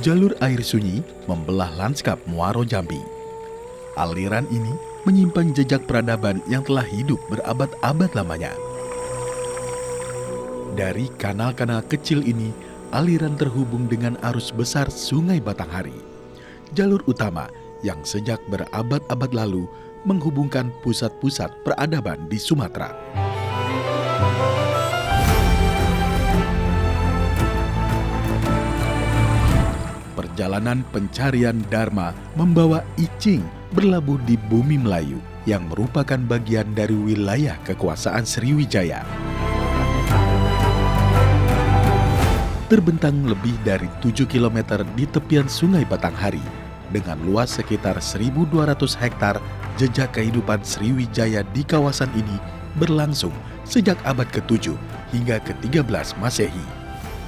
Jalur air sunyi membelah landskap Muaro Jambi. Aliran ini menyimpan jejak peradaban yang telah hidup berabad-abad lamanya. Dari kanal-kanal kecil ini, aliran terhubung dengan arus besar Sungai Batanghari, jalur utama yang sejak berabad-abad lalu menghubungkan pusat-pusat peradaban di Sumatera. Perjalanan pencarian Dharma membawa Icing berlabuh di bumi Melayu yang merupakan bagian dari wilayah kekuasaan Sriwijaya. Terbentang lebih dari 7 km di tepian Sungai Batanghari, dengan luas sekitar 1.200 hektar, jejak kehidupan Sriwijaya di kawasan ini berlangsung sejak abad ke-7 hingga ke-13 Masehi.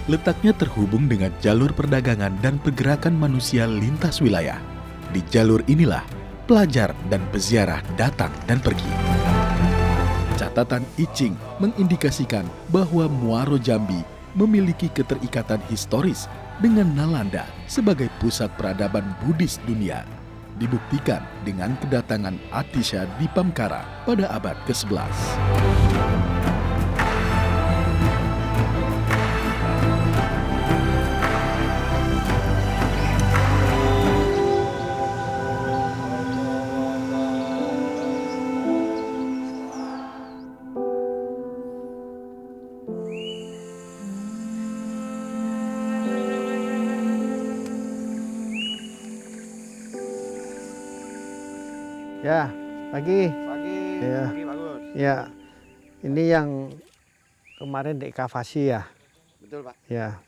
Letaknya terhubung dengan jalur perdagangan dan pergerakan manusia lintas wilayah. Di jalur inilah pelajar dan peziarah datang dan pergi. Catatan Icing mengindikasikan bahwa Muaro Jambi memiliki keterikatan historis dengan Nalanda sebagai pusat peradaban Buddhis dunia. Dibuktikan dengan kedatangan Atisha Dipamkara pada abad ke-11. Ya, pagi. Ya. Pagi bagus. Ya, ini yang kemarin diekavasi ya. Betul Pak. Ya,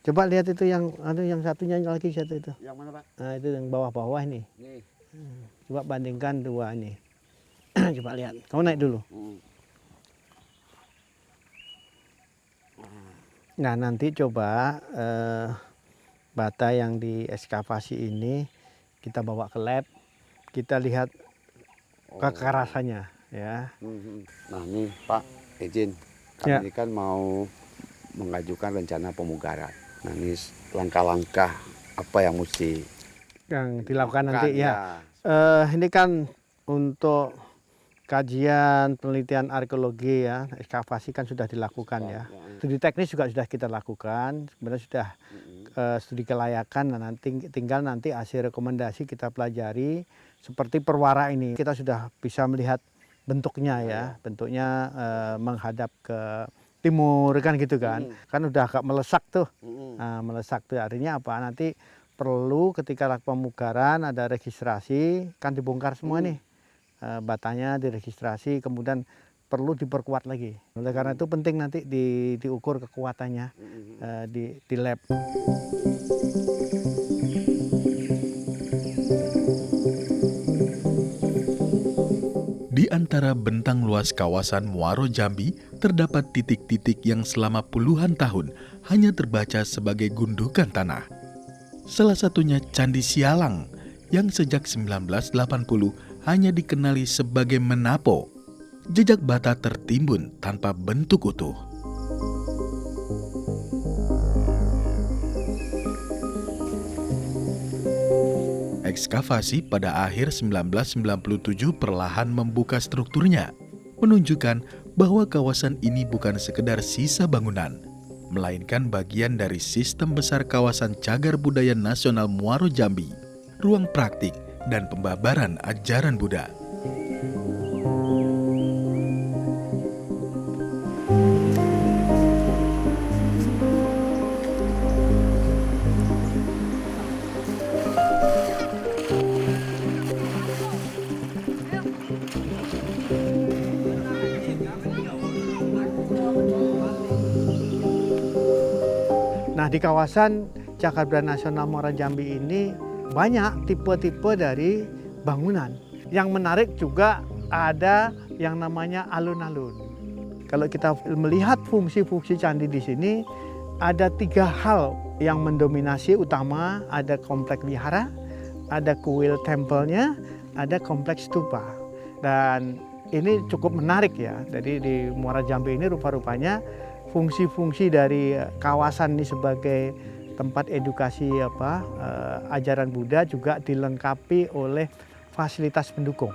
coba lihat itu yang satunya lagi satu itu. Yang mana Pak? Nah itu yang bawah-bawah ini. Nih. Coba bandingkan dua ini. Coba lihat. Kamu naik dulu. Nah nanti coba bata yang diekavasi ini kita bawa ke lab. Kita lihat kekerasannya ya. Nah ini Pak izin, kami Ya. ini kan mau mengajukan rencana pemugaran. Nah ini langkah-langkah apa yang mesti Yang dilakukan nanti ya. ya. Ini kan untuk kajian penelitian arkeologi ya, ekskavasi kan sudah dilakukan ya. Studi teknis juga sudah kita lakukan, sebenarnya sudah studi kelayakan. Nah, tinggal nanti hasil rekomendasi kita pelajari. Seperti perwara ini kita sudah bisa melihat bentuknya ya, bentuknya menghadap ke timur kan gitu kan, kan udah agak melesak tuh. Nah, melesak tuh artinya apa? Nanti perlu ketika pemugaran ada registrasi, kan dibongkar semua nih. Batanya diregistrasi, kemudian perlu diperkuat lagi. Oleh karena itu penting nanti diukur kekuatannya di lab. Di antara bentang luas kawasan Muaro Jambi, terdapat titik-titik yang selama puluhan tahun hanya terbaca sebagai gundukan tanah. Salah satunya Candi Sialang, yang sejak 1980 hanya dikenali sebagai menapo. Jejak bata tertimbun tanpa bentuk utuh. Ekskavasi pada akhir 1997 perlahan membuka strukturnya, menunjukkan bahwa kawasan ini bukan sekedar sisa bangunan, melainkan bagian dari sistem besar kawasan Cagar Budaya Nasional Muaro Jambi, ruang praktik dan pembabaran ajaran Buddha. Nah di kawasan Cagar Budaya Nasional Muaro Jambi ini banyak tipe-tipe dari bangunan. Yang menarik juga ada yang namanya alun-alun. Kalau kita melihat fungsi-fungsi candi di sini, ada 3 hal yang mendominasi utama. Ada kompleks wihara, ada kuil tempelnya, ada kompleks stupa. Dan ini cukup menarik ya. Jadi di Muaro Jambi ini rupa-rupanya fungsi-fungsi dari kawasan ini sebagai tempat edukasi ajaran Buddha juga dilengkapi oleh fasilitas pendukung.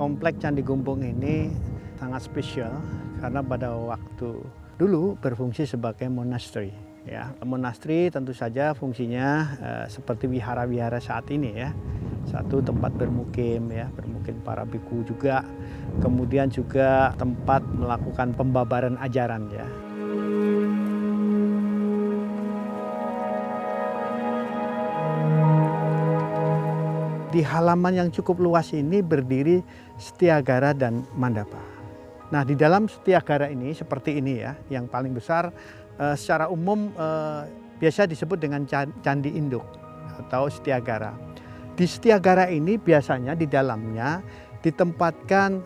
Komplek Candi Gumpung ini sangat spesial karena pada waktu dulu berfungsi sebagai monastery. Ya, monastery tentu saja fungsinya seperti wihara-wihara saat ini ya. Satu tempat bermukim ya, bermukim para biku juga. Kemudian juga tempat melakukan pembabaran ajaran ya. Di halaman yang cukup luas ini berdiri Setyagara dan Mandapa. Nah, di dalam Setyagara ini seperti ini ya, yang paling besar secara umum biasa disebut dengan Candi Induk atau Setyagara. Di Setyagara ini biasanya di dalamnya ditempatkan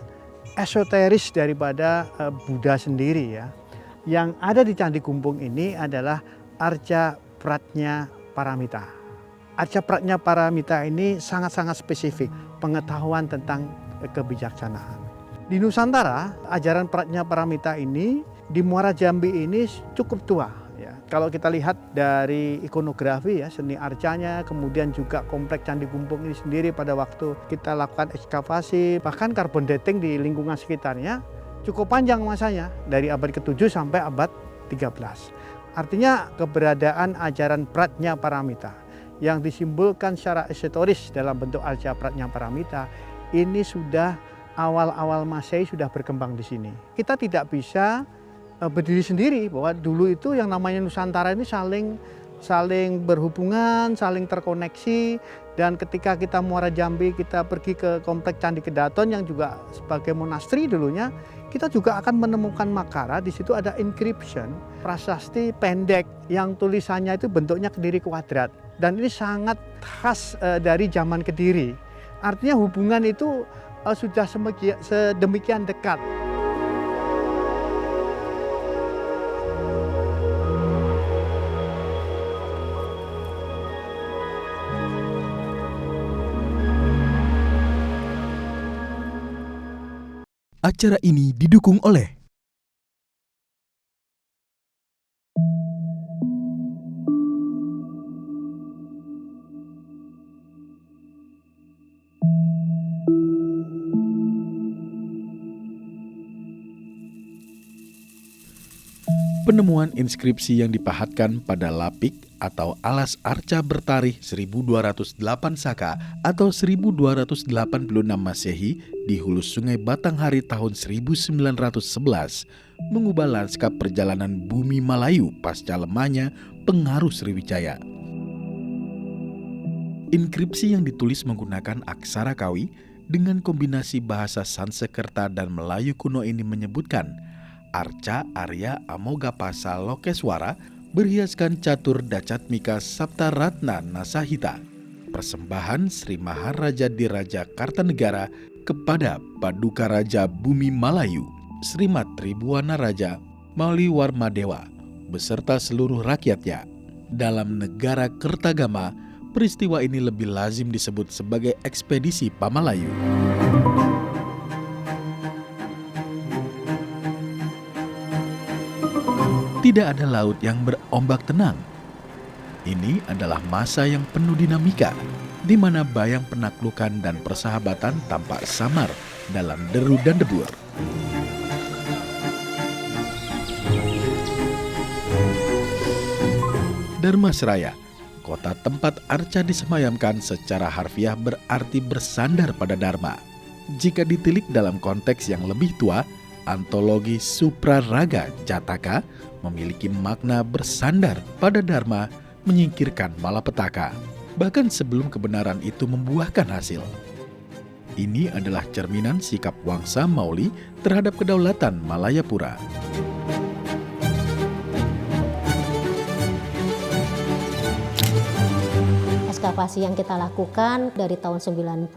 esoteris daripada Buddha sendiri ya. Yang ada di Candi Gumpung ini adalah Arca Pratnya Paramita. Arca Pratnya Paramita ini sangat-sangat spesifik pengetahuan tentang kebijaksanaan. Di Nusantara, ajaran Pratnya Paramita ini di Muara Jambi ini cukup tua. Ya. Kalau kita lihat dari ikonografi ya, seni arcanya, kemudian juga komplek Candi Gumpung ini sendiri pada waktu kita lakukan ekskavasi, bahkan carbon dating di lingkungan sekitarnya cukup panjang masanya dari abad ke-7 sampai abad 13. Artinya keberadaan ajaran Pratnya Paramita yang disimbolkan secara esoteris dalam bentuk Arca Pratnya Paramita ini sudah awal-awal Masehi sudah berkembang di sini. Kita tidak bisa berdiri sendiri bahwa dulu itu yang namanya Nusantara ini saling berhubungan, saling terkoneksi, dan ketika kita Muara Jambi kita pergi ke komplek Candi Kedaton yang juga sebagai monasteri dulunya, kita juga akan menemukan makara. Di situ ada inscription prasasti pendek yang tulisannya itu bentuknya Kediri kuadrat. Dan ini sangat khas dari zaman Kediri. Artinya hubungan itu sudah sedemikian dekat. Acara ini didukung oleh penemuan inskripsi yang dipahatkan pada lapik atau alas arca bertarikh 1208 Saka atau 1286 Masehi di hulu Sungai Batanghari tahun 1911 mengubah lanskap perjalanan bumi Malayu pasca lemahnya pengaruh Sriwijaya. Inskripsi yang ditulis menggunakan aksara Kawi dengan kombinasi bahasa Sansekerta dan Melayu kuno ini menyebutkan Arca Arya Amogapasa Lokeswara berhiaskan catur Dacatmika Sapta Ratna Nasahita, persembahan Sri Maharaja Diraja Kartanegara kepada Paduka Raja Bumi Malayu, Srimat Tribuana Raja Mauli Warmadewa, beserta seluruh rakyatnya. Dalam negara Kertagama, peristiwa ini lebih lazim disebut sebagai ekspedisi Pamalayu. Tidak ada laut yang berombak tenang. Ini adalah masa yang penuh dinamika, di mana bayang penaklukan dan persahabatan tampak samar dalam deru dan debur. Dharmasraya, kota tempat arca disemayamkan secara harfiah berarti bersandar pada Dharma. Jika ditilik dalam konteks yang lebih tua, antologi Supraraga Jataka memiliki makna bersandar pada Dharma, menyingkirkan malapetaka, bahkan sebelum kebenaran itu membuahkan hasil. Ini adalah cerminan sikap Wangsa Mauli terhadap kedaulatan Malayapura. Ekskavasi yang kita lakukan dari tahun 91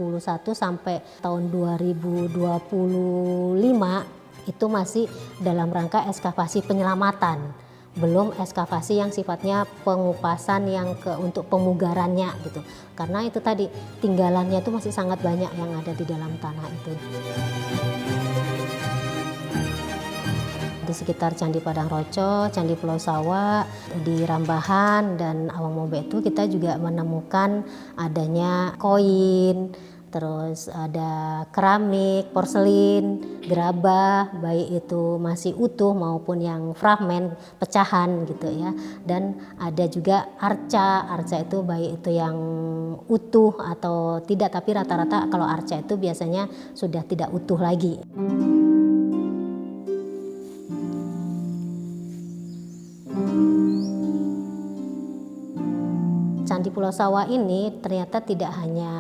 sampai tahun 2025 itu masih dalam rangka ekskavasi penyelamatan. belum ekskavasi yang sifatnya pengupasan yang untuk pemugarannya gitu. Karena itu tadi tinggalannya itu masih sangat banyak yang ada di dalam tanah itu. Di sekitar Candi Padang Roco, Candi Pulau Sawa, di Rambahan dan Awang Mombe itu kita juga menemukan adanya koin, terus ada keramik, porselin, gerabah, baik itu masih utuh maupun yang fragmen, pecahan gitu ya. Dan ada juga arca itu baik itu yang utuh atau tidak, tapi rata-rata kalau arca itu biasanya sudah tidak utuh lagi. Candi Pulau Sawa ini ternyata tidak hanya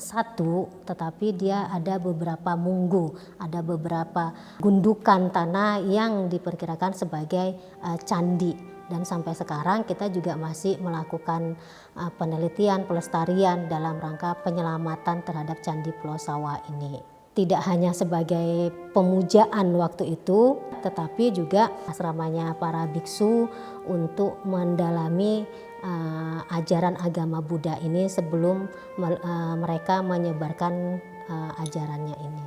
satu, tetapi dia ada beberapa munggu, ada beberapa gundukan tanah yang diperkirakan sebagai candi. Dan sampai sekarang kita juga masih melakukan penelitian, pelestarian dalam rangka penyelamatan terhadap Candi Pulau Sawa ini. Tidak hanya sebagai pemujaan waktu itu, tetapi juga asramanya para biksu untuk mendalami ajaran agama Buddha ini sebelum mereka menyebarkan ajarannya ini.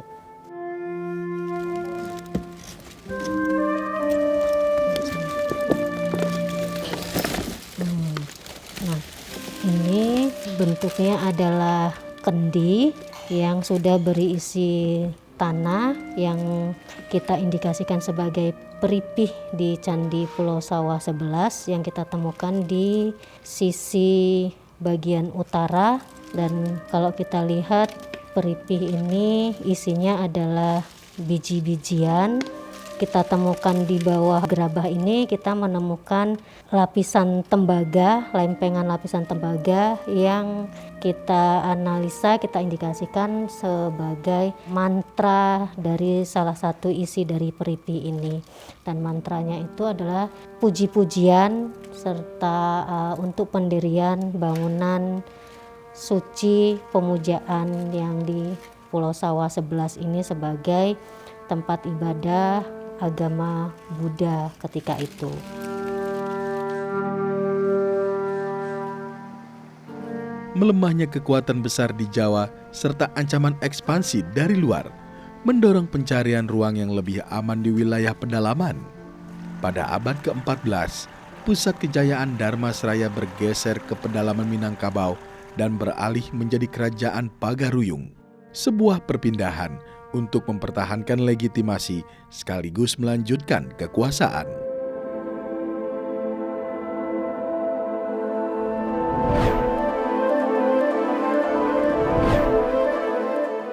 Nah, ini bentuknya adalah kendi yang sudah berisi tanah yang kita indikasikan sebagai peripih di Candi Pulau Sawa 11 yang kita temukan di sisi bagian utara. Dan kalau kita lihat peripih ini isinya adalah biji-bijian. Kita temukan di bawah gerabah ini kita menemukan lapisan tembaga, lempengan lapisan tembaga yang kita analisa, kita indikasikan sebagai mantra dari salah satu isi dari peripih ini. Dan mantranya itu adalah puji-pujian serta untuk pendirian bangunan suci pemujaan yang di Pulau Sawa 11 ini sebagai tempat ibadah agama Buddha ketika itu. Melemahnya kekuatan besar di Jawa serta ancaman ekspansi dari luar mendorong pencarian ruang yang lebih aman di wilayah pedalaman. Pada abad ke-14, pusat kejayaan Dharmasraya bergeser ke pedalaman Minangkabau dan beralih menjadi kerajaan Pagaruyung. Sebuah perpindahan untuk mempertahankan legitimasi sekaligus melanjutkan kekuasaan.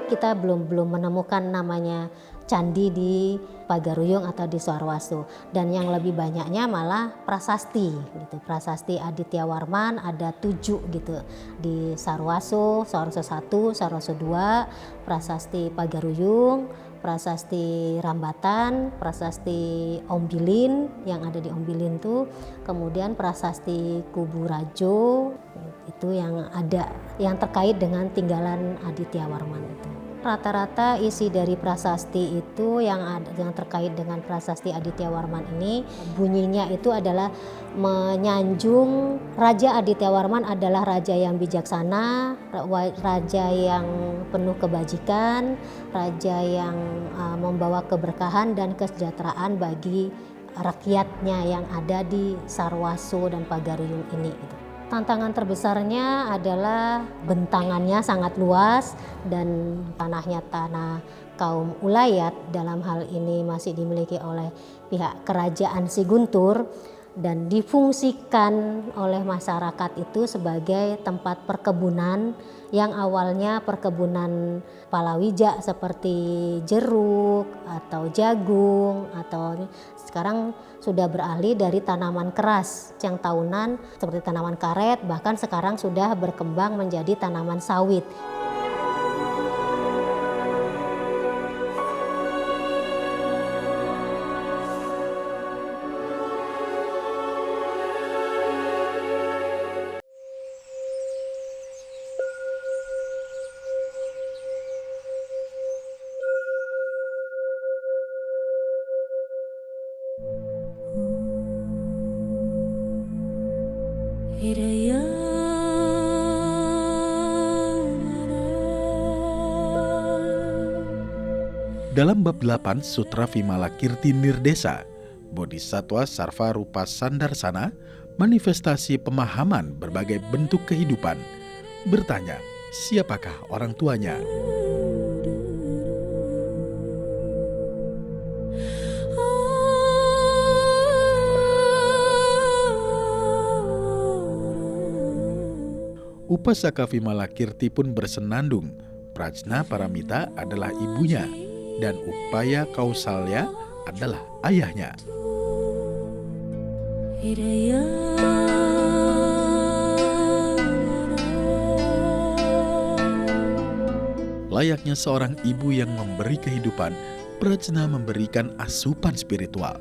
Kita belum menemukan namanya candi di Pagaruyung atau di Suarwasu, dan yang lebih banyaknya malah prasasti gitu. Prasasti Aditya Warman ada 7 gitu di Sarwasu, Sarwasu 1, Sarwasu 2, prasasti Pagaruyung, prasasti Rambatan, prasasti Ombilin yang ada di Ombilin tuh, kemudian prasasti Kubu Rajo itu yang ada yang terkait dengan tinggalan Aditya Warman itu. Rata-rata isi dari prasasti itu yang terkait dengan prasasti Aditya Warman ini bunyinya itu adalah menyanjung Raja Aditya Warman adalah raja yang bijaksana, raja yang penuh kebajikan, raja yang membawa keberkahan dan kesejahteraan bagi rakyatnya yang ada di Sarwasu dan Pagaruyung ini gitu. Tantangan terbesarnya adalah bentangannya sangat luas dan tanahnya tanah kaum Ulayat, dalam hal ini masih dimiliki oleh pihak kerajaan Siguntur dan difungsikan oleh masyarakat itu sebagai tempat perkebunan yang awalnya perkebunan palawija seperti jeruk atau jagung, atau sekarang sudah beralih dari tanaman keras yang tahunan seperti tanaman karet, bahkan sekarang sudah berkembang menjadi tanaman sawit. Dalam bab 8 Sutra Vimala Kirti Nirdesa, Bodhisattva Sarva Rupa Sandarsana, manifestasi pemahaman berbagai bentuk kehidupan, bertanya, siapakah orang tuanya? Upasaka Vimala Kirti pun bersenandung, Prajna Paramita adalah ibunya, dan Upaya Kausalya adalah ayahnya. Layaknya seorang ibu yang memberi kehidupan, Prajna memberikan asupan spiritual,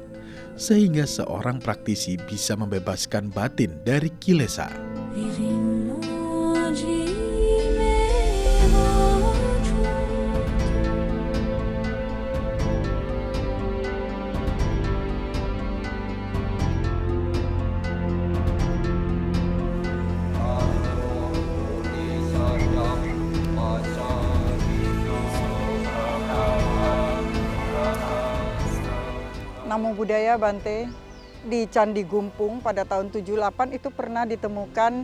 sehingga seorang praktisi bisa membebaskan batin dari kilesa. Namo Buddhaya Bante, di Candi Gumpung pada tahun 78 itu pernah ditemukan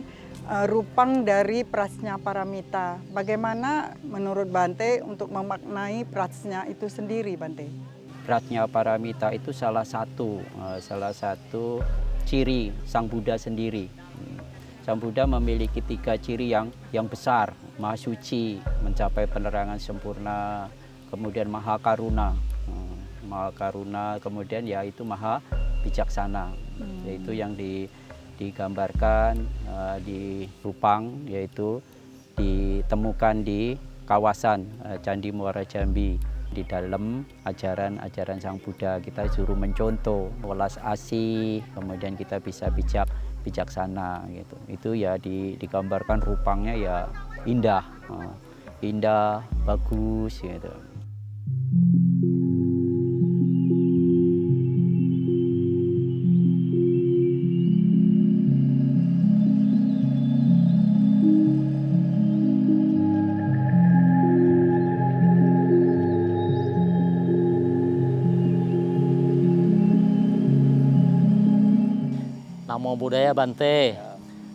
rupang dari Prajna Paramita. Bagaimana menurut Bante untuk memaknai Prajna itu sendiri, Bante? Prajna Paramita itu salah satu ciri Sang Buddha sendiri. Sang Buddha memiliki 3 ciri yang besar, Maha Suci, mencapai penerangan sempurna, kemudian Maha Karuna, kemudian yaitu Maha Bijaksana, yaitu yang digambarkan di Rupang, yaitu ditemukan di kawasan Candi Muara Jambi. Di dalam ajaran Sang Buddha kita suruh mencontoh, welas asih, kemudian kita bisa bijaksana gitu. Itu ya digambarkan rupangnya ya indah, bagus gitu. Namo Buddhaya Bante.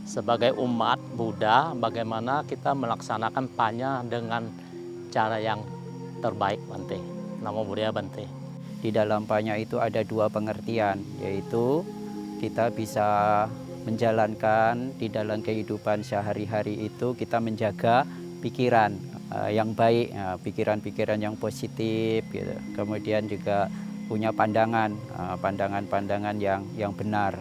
Sebagai umat Buddha, bagaimana kita melaksanakan panya dengan cara yang terbaik, Bante? Namo Buddhaya Bante. Di dalam panya itu ada 2 pengertian, yaitu kita bisa menjalankan di dalam kehidupan sehari-hari itu kita menjaga pikiran yang baik, pikiran-pikiran yang positif gitu. Kemudian juga punya pandangan yang benar.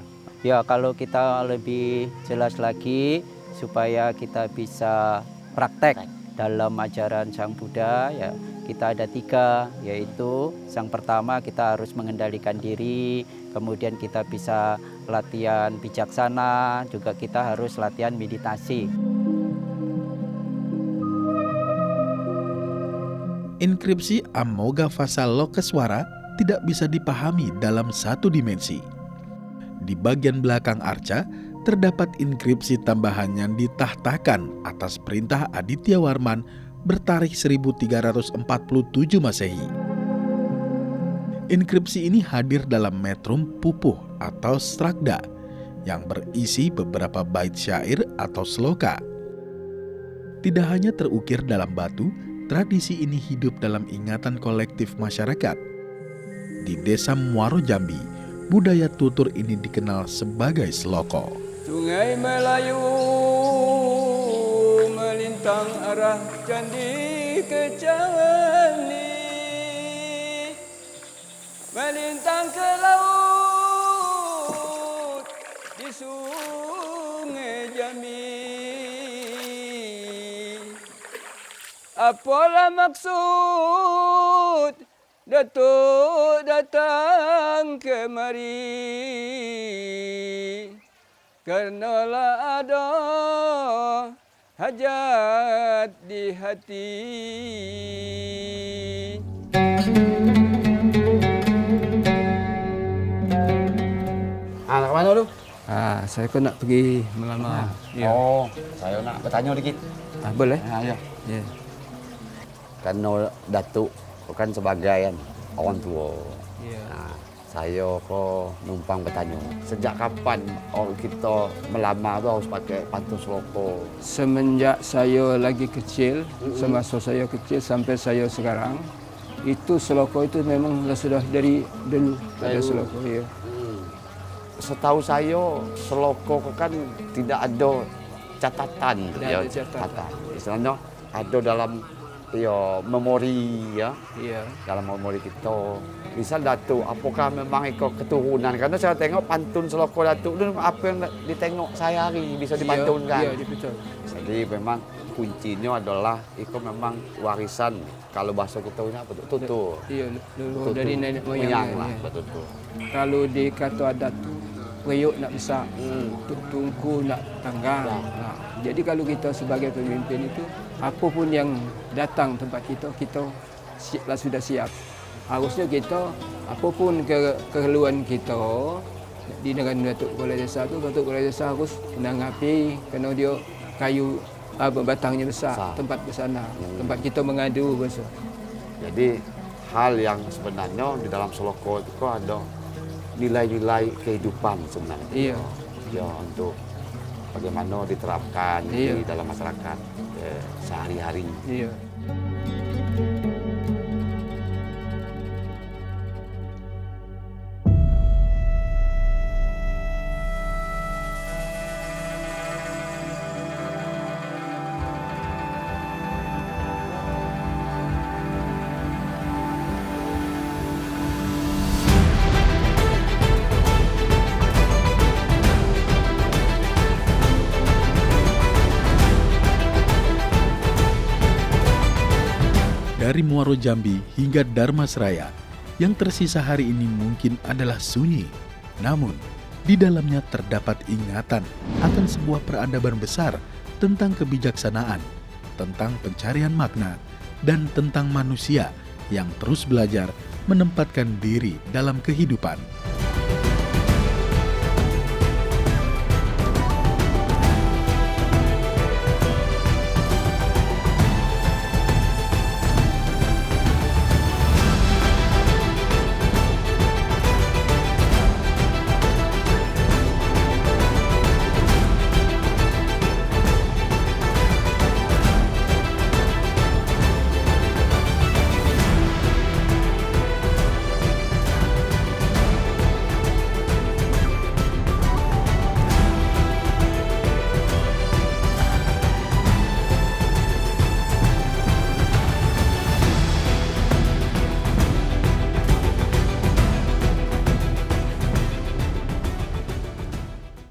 Ya, kalau kita lebih jelas lagi supaya kita bisa praktek dalam ajaran Sang Buddha, ya kita ada 3, yaitu yang pertama kita harus mengendalikan diri, kemudian kita bisa latihan bijaksana, juga kita harus latihan meditasi. Inskripsi Amoghafasa Lokeswara tidak bisa dipahami dalam satu dimensi. Di bagian belakang arca terdapat inskripsi tambahan yang ditahtakan atas perintah Aditya Warman bertarikh 1347 Masehi. Inskripsi ini hadir dalam metrum pupuh atau strakda yang berisi beberapa bait syair atau sloka. Tidak hanya terukir dalam batu, tradisi ini hidup dalam ingatan kolektif masyarakat. Di Desa Muaro Jambi, budaya tutur ini dikenal sebagai sloko. Sungai Melayu melintang arah Candi Kecawali, melintang ke laut di Sungai Jambi. Apalah maksud Datuk datang kemari, karenalah ada hajat di hati. Anak mana lu? Saya kan nak pergi melamar. Oh, saya nak bertanya dikit. Boleh? Ayo. Ya. Karena Datuk bukan sebagai orang tua. Ya. Nah, saya kok numpang bertanya, sejak kapan orang kita melamar tu harus pakai pantun seloko? Semenjak saya lagi kecil, semasa saya kecil sampai saya sekarang, itu seloko itu memang sudah dari dulu ada seloko. Ya. Setahu saya seloko kan tidak ada catatan. Tidak ada catatan. Istilahnya ada dalam memori ya. Iya. Dalam memori kita. Misal Datuk, apakah memang ikut keturunan? Karena saya tengok pantun seloko Datuk itu apa yang ditengok sehari bisa dipantunkan. Iya, betul. Jadi memang kuncinya adalah itu memang warisan. Kalau bahasa kita ini apa tuh? Tutur. Iya, Tutur. dari nenek moyang lah, ya. betul. Kalau di kata adat tu, periuk nak besar, tungku nak tanggang. Nah, jadi kalau kita sebagai pemimpin itu, apapun yang datang tempat kita sudah siap. Harusnya kita, apapun kekeluhan kita, dengan Datuk Kepala Desa tu, Datuk Kepala Desa harus menanggapi kerana dia kayu batangnya besar, tempat bersana, tempat kita mengadu besar. Jadi hal yang sebenarnya di dalam seloko itu kok ada nilai-nilai kehidupan sebenarnya. Iya. Ya, untuk bagaimana diterapkan di dalam masyarakat sehari-hari. Iya. Dari Muaro Jambi hingga Dharmasraya, yang tersisa hari ini mungkin adalah sunyi. Namun, di dalamnya terdapat ingatan akan sebuah peradaban besar tentang kebijaksanaan, tentang pencarian makna, dan tentang manusia yang terus belajar menempatkan diri dalam kehidupan.